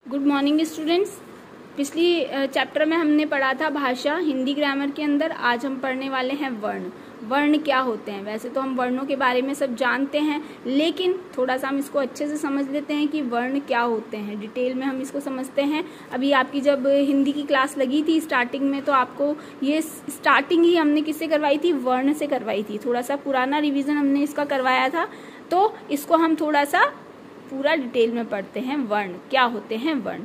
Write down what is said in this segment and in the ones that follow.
Good morning students. पिछली chapter में हमने पढ़ा था भाषा हिंदी ग्रामर के अंदर। आज हम पढ़ने वाले हैं वर्ण। वर्ण क्या होते हैं? वैसे तो हम वर्णों के बारे में सब जानते हैं, लेकिन थोड़ा सा हम इसको अच्छे से समझ लेते हैं कि वर्ण क्या होते हैं। डिटेल में हम इसको समझते हैं। अभी आपकी जब हिंदी की क्लास लगी थी स्टार्टिंग में, तो आपको ये स्टार्टिंग ही हमने किससे करवाई थी? वर्ण से करवाई थी। थोड़ा सा पुराना रिविजन हमने इसका करवाया था, तो इसको हम थोड़ा सा पूरा डिटेल में पढ़ते हैं। वर्ण क्या होते हैं? वर्ण,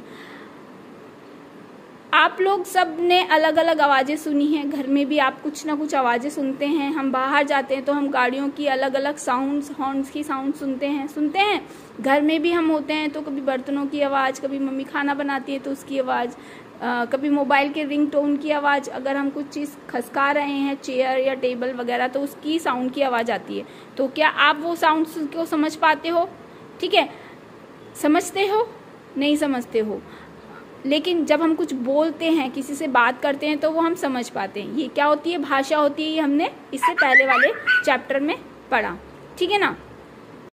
आप लोग सब ने अलग अलग आवाजें सुनी हैं। घर में भी आप कुछ ना कुछ आवाजें सुनते हैं। हम बाहर जाते हैं तो हम गाड़ियों की अलग अलग साउंड्स, हॉर्न्स की साउंड सुनते हैं। घर में भी हम होते हैं तो कभी बर्तनों की आवाज़, कभी मम्मी खाना बनाती है तो उसकी आवाज़, कभी मोबाइल के रिंगटोन की आवाज़। अगर हम कुछ चीज़ खसका रहे हैं, चेयर या टेबल वगैरह, तो उसकी साउंड की आवाज़ आती है। तो क्या आप वो साउंड को समझ पाते हो? ठीक है, समझते हो? नहीं समझते हो, लेकिन जब हम कुछ बोलते हैं, किसी से बात करते हैं, तो वो हम समझ पाते हैं। ये क्या होती है? भाषा होती है। ये हमने इससे पहले वाले चैप्टर में पढ़ा, ठीक है ना।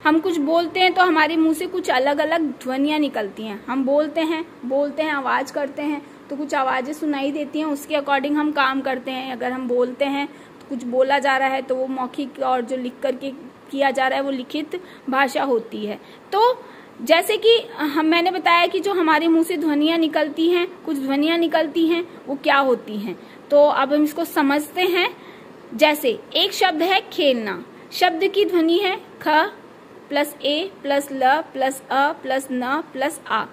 हम कुछ बोलते हैं तो हमारे मुंह से कुछ अलग अलग ध्वनियाँ निकलती हैं। हम बोलते हैं, आवाज़ करते हैं, तो कुछ आवाज़ें सुनाई देती हैं। उसके अकॉर्डिंग हम काम करते हैं। अगर हम बोलते हैं तो कुछ बोला जा रहा है, तो वो मौखिक, और जो लिख करके किया जा रहा है वो लिखित भाषा होती है। तो जैसे कि मैंने बताया कि जो हमारे मुंह से ध्वनियाँ निकलती हैं, कुछ ध्वनियाँ निकलती हैं, वो क्या होती हैं। तो अब हम इसको समझते हैं। जैसे एक शब्द है खेलना। शब्द की ध्वनि है ख प्लस ए प्लस ल प्लस अ प्लस न प्लस आ।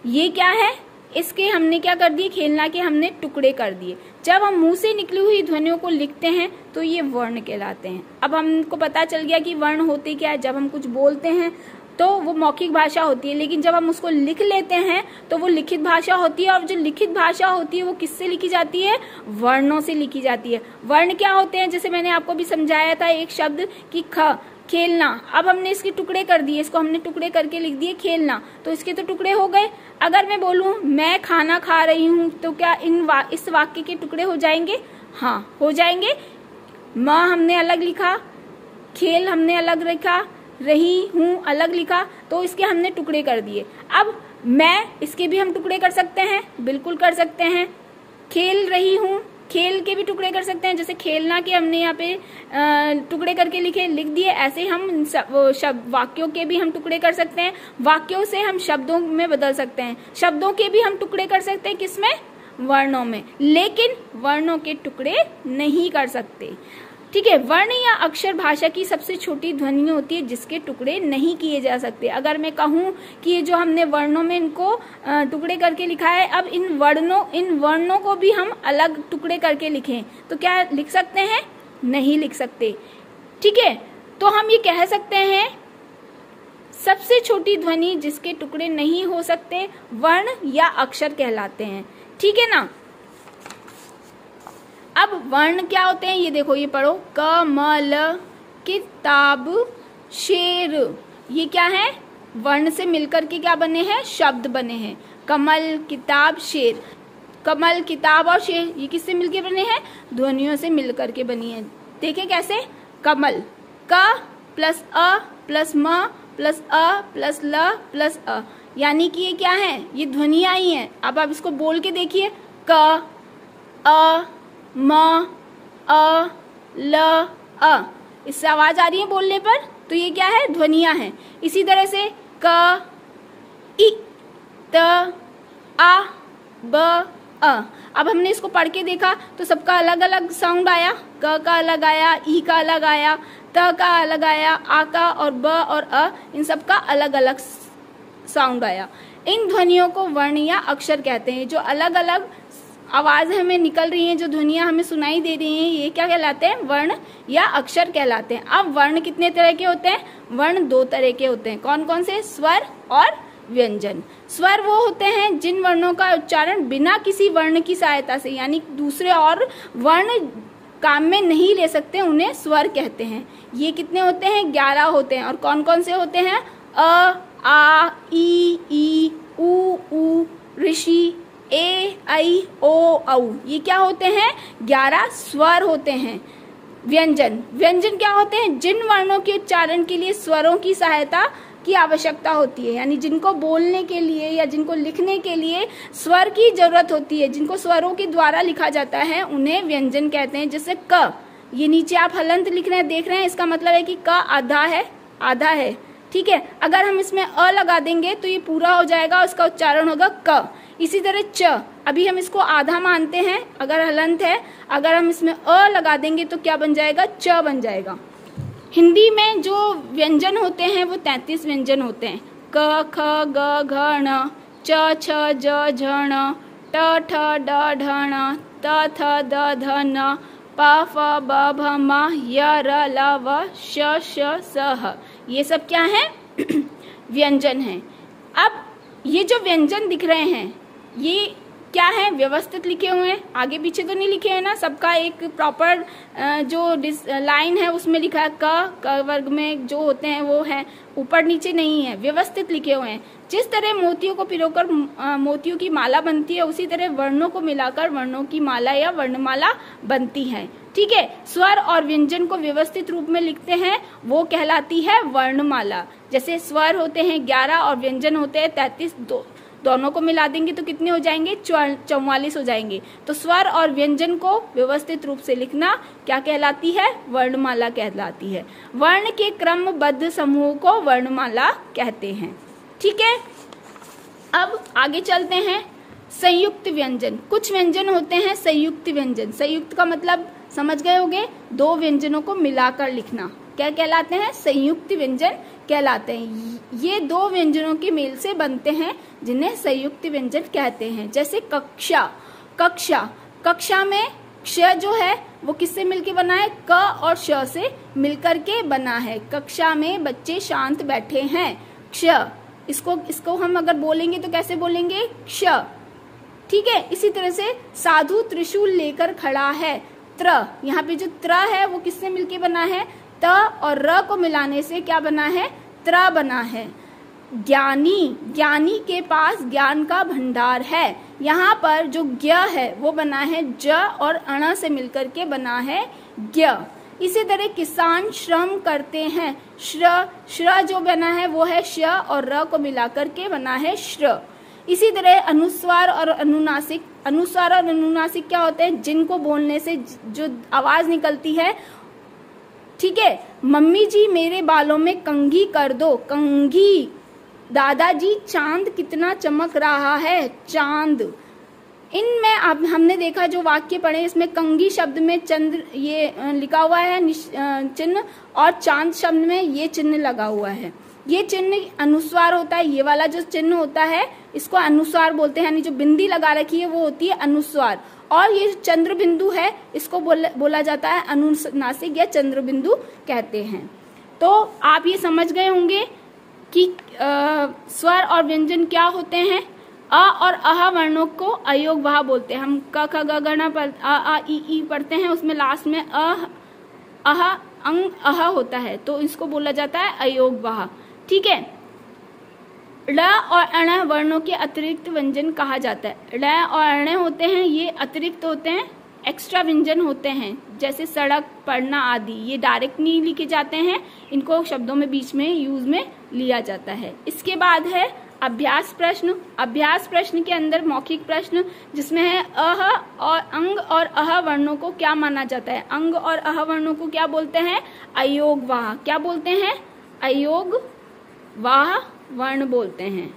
ये क्या है? इसके हमने क्या कर दिए? खेलना के हमने टुकड़े कर दिए। जब हम मुंह से निकली हुई ध्वनियों को लिखते हैं तो ये वर्ण कहलाते हैं। अब हमको पता चल गया कि वर्ण होते क्या है। जब हम कुछ बोलते हैं तो वो मौखिक भाषा होती है, लेकिन जब हम उसको लिख लेते हैं तो वो लिखित भाषा होती है। और जो लिखित भाषा होती है वो किससे लिखी जाती है? वर्णों से लिखी जाती है। वर्ण क्या होते हैं? जैसे मैंने आपको भी समझाया था, एक शब्द की ख, खेलना। अब हमने इसके टुकड़े कर दिए, इसको हमने टुकड़े करके लिख दिए खेलना, तो इसके तो टुकड़े हो गए। अगर मैं बोलूं मैं खाना खा रही हूं, तो क्या इस वाक्य के टुकड़े हो जाएंगे? हाँ, हो जाएंगे। म हमने अलग लिखा, खेल हमने अलग लिखा, रही हूँ अलग लिखा, तो इसके हमने टुकड़े कर दिए। अब मैं, इसके भी हम टुकड़े कर सकते हैं, बिल्कुल कर सकते हैं। खेल रही हूँ, खेल के भी टुकड़े कर सकते हैं। जैसे खेलना के हमने यहाँ पे टुकड़े करके लिख दिए। ऐसे हम वाक्यों के भी हम टुकड़े कर सकते हैं। वाक्यों से हम शब्दों में बदल सकते हैं। शब्दों के भी हम टुकड़े कर सकते हैं। किसमें? वर्णों में। लेकिन वर्णों के टुकड़े नहीं कर सकते, ठीक है। वर्ण या अक्षर भाषा की सबसे छोटी ध्वनि होती है जिसके टुकड़े नहीं किए जा सकते। अगर मैं कहूँ कि ये जो हमने वर्णों में इनको टुकड़े करके लिखा है, अब इन वर्णों को भी हम अलग टुकड़े करके लिखें, तो क्या लिख सकते हैं? नहीं लिख सकते, ठीक है। तो हम ये कह सकते हैं सबसे छोटी ध्वनि जिसके टुकड़े नहीं हो सकते वर्ण या अक्षर कहलाते हैं, ठीक है ना। अब वर्ण क्या होते हैं ये देखो, ये पढ़ो। कमल, किताब, शेर। ये क्या है? वर्ण से मिलकर के क्या बने हैं? शब्द बने हैं। कमल, किताब, शेर। कमल, किताब और शेर ये किससे मिलकर बने हैं? ध्वनियों से मिलकर के बनी है। देखें कैसे? कमल, क प्लस अ प्लस म प्लस अ प्लस ल प्लस अ, यानी कि ये क्या है? ये ध्वनियां ही हैं। अब आप इसको बोल के देखिए। क, अ, म, अ, ल, अ। इससे आवाज आ रही है बोलने पर, तो ये क्या है? ध्वनियां हैं। इसी तरह से क, इ, त, आ, ब, अ। अब हमने इसको पढ़ के देखा तो सबका अलग अलग साउंड आया। क का अलग आया, ई का अलग आया, त का अलग आया, आ का और ब और अ, इन सबका अलग अलग साउंड आया। इन ध्वनियों को वर्ण या अक्षर कहते हैं। जो अलग अलग आवाज हमें निकल रही हैं, जो ध्वनियां हमें सुनाई दे रही हैं, ये क्या कहलाते हैं? वर्ण या अक्षर कहलाते हैं। अब वर्ण कितने तरह के होते हैं? वर्ण दो तरह के होते हैं। कौन कौन से? स्वर और व्यंजन। स्वर वो होते हैं जिन वर्णों का उच्चारण बिना किसी वर्ण की सहायता से, यानी दूसरे और वर्ण काम में नहीं ले सकते, उन्हें स्वर कहते हैं। ये कितने होते हैं? 11 होते हैं। और कौन कौन से होते हैं? अ, आ, ई, उ, ऋषि, ए, ऐ, ओ, औ। ये क्या होते हैं? 11 स्वर होते हैं। व्यंजन क्या होते हैं? जिन वर्णों के उच्चारण के लिए स्वरों की सहायता की आवश्यकता होती है, यानी जिनको बोलने के लिए या जिनको लिखने के लिए स्वर की जरूरत होती है, जिनको स्वरों के द्वारा लिखा जाता है, उन्हें व्यंजन कहते हैं। जैसे क, ये नीचे आप हलंत लिख रहे हैं, देख रहे हैं, इसका मतलब है कि क आधा है, आधा है, ठीक है। अगर हम इसमें अ लगा देंगे तो ये पूरा हो जाएगा, उसका उच्चारण होगा क। इसी तरह च, अभी हम इसको आधा मानते हैं अगर हलंत है, अगर हम इसमें अ लगा देंगे तो क्या बन जाएगा, च बन जाएगा। हिंदी में जो व्यंजन होते हैं वो 33 व्यंजन होते हैं। क, ख, ग, घ, ण, च, छ, ज, झ, ण, ट, ठ, ड, ढ, ण, त, थ, द, ध, न, प, फ, ब, भ, म, य, र, ल, व, श, श, स, ह। ये सब क्या है व्यंजन हैं। अब ये जो व्यंजन दिख रहे हैं ये क्या है, व्यवस्थित लिखे हुए हैं, आगे पीछे तो नहीं लिखे हैं ना, सबका एक प्रॉपर जो लाइन है उसमें लिखा है। क वर्ग में जो होते हैं वो है, ऊपर नीचे नहीं है, व्यवस्थित लिखे हुए हैं। जिस तरह मोतियों को पिरोकर मोतियों की माला बनती है, उसी तरह वर्णों को मिलाकर वर्णों की माला या वर्णमाला बनती है, ठीक है। स्वर और व्यंजन को व्यवस्थित रूप में लिखते हैं, वो कहलाती है वर्णमाला। जैसे स्वर होते हैं 11 और व्यंजन होते हैं 33, दोनों को मिला देंगे तो कितने हो जाएंगे, 44 हो जाएंगे। तो स्वर और व्यंजन को व्यवस्थित रूप से लिखना क्या कहलाती है, वर्णमाला कहलाती है। वर्ण के क्रमबद्ध समूह को वर्णमाला कहते हैं, ठीक है। अब आगे चलते हैं, संयुक्त व्यंजन। कुछ व्यंजन होते हैं संयुक्त व्यंजन। संयुक्त का मतलब समझ गए होंगे, दो व्यंजनों को मिलाकर लिखना क्या कहलाते हैं, संयुक्त व्यंजन कहलाते हैं। ये दो व्यंजनों के मेल से बनते हैं जिन्हें संयुक्त व्यंजन कहते हैं। जैसे कक्षा, कक्षा, कक्षा में क्ष जो है वो किससे मिलकर बना है, क और श से मिलकर के बना है। कक्षा में बच्चे शांत बैठे हैं, क्ष। इसको हम अगर बोलेंगे तो कैसे बोलेंगे, क्ष, ठीक है। इसी तरह से साधु त्रिशूल लेकर खड़ा है, त्र। यहाँ पे जो त्र है वो किससे मिलके बना है, त और र को मिलाने से क्या बना है, त्र बना है। ज्ञानी, ज्ञानी के पास ज्ञान का भंडार है। यहाँ पर जो ज्ञ है वो बना है ज और अण से मिलकर के बना है ज्ञ। इसी तरह किसान श्रम करते हैं, श्र, श्र जो बना है वो है श और र को मिलाकर के बना है श्र। इसी तरह अनुस्वार और अनुनासिक, अनुस्वार और अनुनासिक क्या होते हैं, जिनको बोलने से जो आवाज निकलती है, ठीक है। मम्मी जी मेरे बालों में कंघी कर दो, कंघी। दादाजी चांद कितना चमक रहा है, चांद। इनमें अब हमने देखा जो वाक्य पढ़े इसमें कंघी शब्द में चंद्र ये लिखा हुआ है चिन्ह, और चांद शब्द में ये चिन्ह लगा हुआ है। ये चिन्ह अनुस्वार होता है, ये वाला जो चिन्ह होता है इसको अनुस्वार बोलते हैं, यानी जो बिंदी लगा रखी है वो होती है अनुस्वार। और ये चंद्र बिंदु है इसको बोला जाता है अनुनासिक या चंद्र बिंदु कहते हैं। तो आप ये समझ गए होंगे कि स्वर और व्यंजन क्या होते हैं। अ और अह वर्णों को अयोगवाह बोलते हैं। हम क ख ग घ ण पर अ आ इ ई पढ़ते हैं, उसमें लास्ट में अह अंग अह होता है तो इसको बोला जाता है अयोगवाह, ठीक है। ळ और अण वर्णों के अतिरिक्त व्यंजन कहा जाता है। ळ और अण होते हैं ये अतिरिक्त होते हैं, एक्स्ट्रा व्यंजन होते हैं, जैसे सड़क, पढ़ना आदि। ये डायरेक्ट नहीं लिखे जाते हैं, इनको शब्दों में बीच में यूज में लिया जाता है। इसके बाद है अभ्यास प्रश्न। अभ्यास प्रश्न के अंदर मौखिक प्रश्न जिसमें है अह और अंग और अह वर्णों को क्या माना जाता है। अंग और अह वर्णों को क्या बोलते हैं, अयोगवाह। क्या बोलते हैं, अयोगवाह वर्ण बोलते हैं,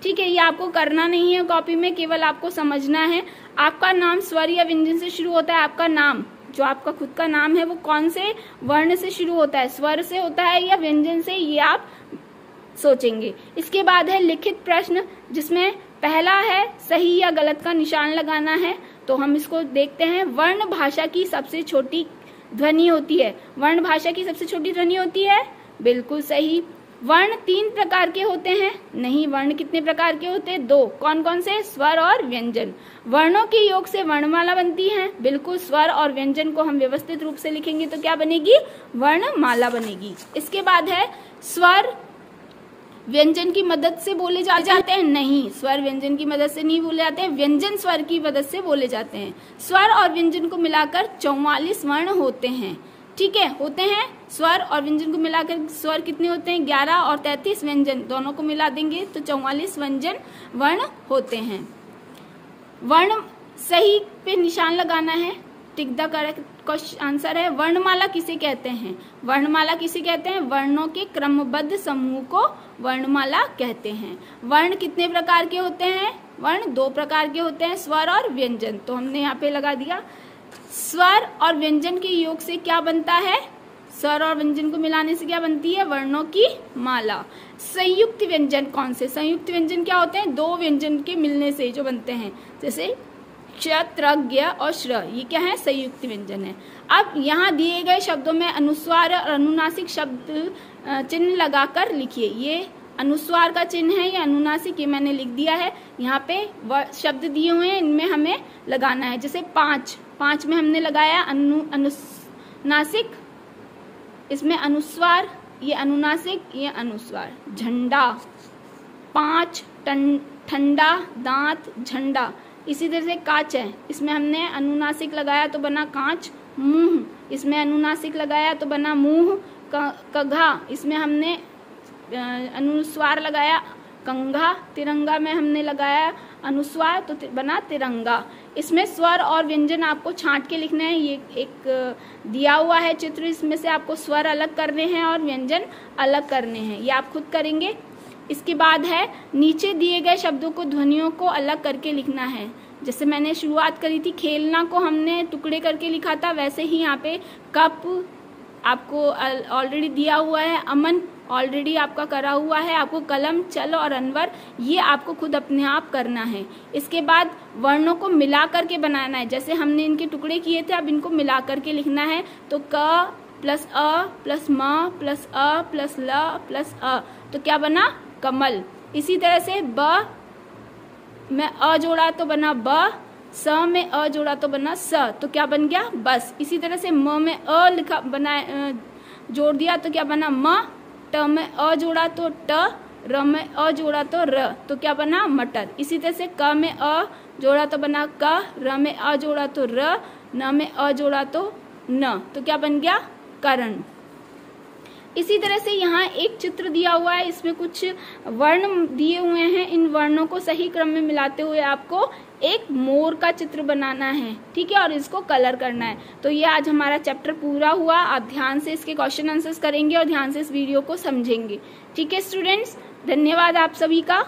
ठीक है। ये आपको करना नहीं है कॉपी में, केवल आपको समझना है। आपका नाम स्वर या व्यंजन से शुरू होता है। आपका नाम जो आपका खुद का नाम है वो कौन से वर्ण से शुरू होता है, स्वर से होता है या व्यंजन से, ये आप सोचेंगे। इसके बाद है लिखित प्रश्न जिसमें पहला है सही या गलत का निशान लगाना है। तो हम इसको देखते हैं। वर्ण भाषा की सबसे छोटी ध्वनि होती है। वर्ण भाषा की सबसे छोटी ध्वनि होती है, बिल्कुल सही। वर्ण 3 प्रकार के होते हैं, नहीं। वर्ण कितने प्रकार के होते हैं, 2। कौन कौन से, स्वर और व्यंजन। वर्णों के योग से वर्णमाला बनती है, बिल्कुल। स्वर और व्यंजन को हम व्यवस्थित रूप से लिखेंगे तो क्या बनेगी, वर्णमाला बनेगी। इसके बाद है स्वर व्यंजन की मदद से बोले जाते हैं, नहीं। स्वर व्यंजन की मदद से नहीं बोले जाते हैं, व्यंजन स्वर की मदद से बोले जाते हैं। स्वर और व्यंजन को मिलाकर 44 वर्ण होते हैं, ठीक है, होते हैं स्वर और व्यंजन को मिलाकर स्वर कितने होते हैं 11 और 33 व्यंजन दोनों को मिला देंगे तो 44 व्यंजन वर्ण होते हैं। वर्ण सही पे निशान लगाना है, टिक द करेक्ट आंसर है वर्णमाला किसे कहते हैं? वर्णमाला किसे कहते हैं? वर्णों के क्रमबद्ध समूह को वर्णमाला कहते हैं। वर्ण कितने प्रकार के होते हैं? वर्ण 2 प्रकार के होते हैं, स्वर और व्यंजन। तो हमने यहाँ पे लगा दिया स्वर और व्यंजन के योग से क्या बनता है? स्वर और व्यंजन को मिलाने से क्या बनती है? वर्णों की माला। संयुक्त व्यंजन कौन से? संयुक्त व्यंजन क्या होते हैं? 2 व्यंजन के मिलने से जो बनते हैं, जैसे क्ष, त्र, ज्ञ और श्र, ये क्या है? संयुक्त व्यंजन है। अब यहाँ दिए गए शब्दों में अनुस्वार और अनुनासिक शब्द चिन्ह लगाकर लिखिए। ये अनुस्वार का चिन्ह है या अनुनासिक, ये मैंने लिख दिया है। यहाँ पे शब्द दिए हुए हैं, इनमें हमें लगाना है। जैसे 5 में हमने लगाया अनुनासिक, इसमें अनुस्वार, ये अनुनासिक, ये अनुस्वार। झंडा 5, ठंडा, दांत, झंडा। इसी तरह से कांच है, इसमें हमने अनुनासिक लगाया तो बना कांच। मुंह, इसमें अनुनासिक लगाया तो बना मुंह। कघा, इसमें हमने अनुस्वार लगाया कंघा। तिरंगा में हमने लगाया अनुस्वार तो बना तिरंगा। इसमें स्वर और व्यंजन आपको छांट के लिखना है। ये एक दिया हुआ है चित्र, इसमें से आपको स्वर अलग करने हैं और व्यंजन अलग करने हैं, ये आप खुद करेंगे। इसके बाद है नीचे दिए गए शब्दों को ध्वनियों को अलग करके लिखना है। जैसे मैंने शुरुआत करी थी, खेलना को हमने टुकड़े करके लिखा था, वैसे ही यहाँ पे कप आपको ऑलरेडी दिया हुआ है, अमन ऑलरेडी आपका करा हुआ है, आपको कलम, चल और अनवर ये आपको खुद अपने आप करना है। इसके बाद वर्णों को मिला करके बनाना है, जैसे हमने इनके टुकड़े किए थे, अब इनको मिला करके लिखना है। तो क प्लस अ प्लस म प्लस अ प्लस ल प्लस अ, तो क्या बना? कमल। इसी तरह से ब में अ जोड़ा तो बना ब, स में अ जोड़ा तो बना स, तो क्या बन गया? बस। इसी तरह से म में अ लिखा बना जोड़ दिया तो क्या बना? म। ट में अ जोड़ा तो ट, र में अ जोड़ा तो र, तो क्या बना? मटर। इसी तरह से क में अ जोड़ा तो बना क, र में अ जोड़ा तो र, न में अ जोड़ा तो न, तो क्या बन गया? करण। इसी तरह से यहाँ एक चित्र दिया हुआ है, इसमें कुछ वर्ण दिए हुए हैं। इन वर्णों को सही क्रम में मिलाते हुए आपको एक मोर का चित्र बनाना है, ठीक है, और इसको कलर करना है। तो ये आज हमारा चैप्टर पूरा हुआ। आप ध्यान से इसके क्वेश्चन आंसर्स करेंगे और ध्यान से इस वीडियो को समझेंगे। ठीक है स्टूडेंट्स, धन्यवाद आप सभी का।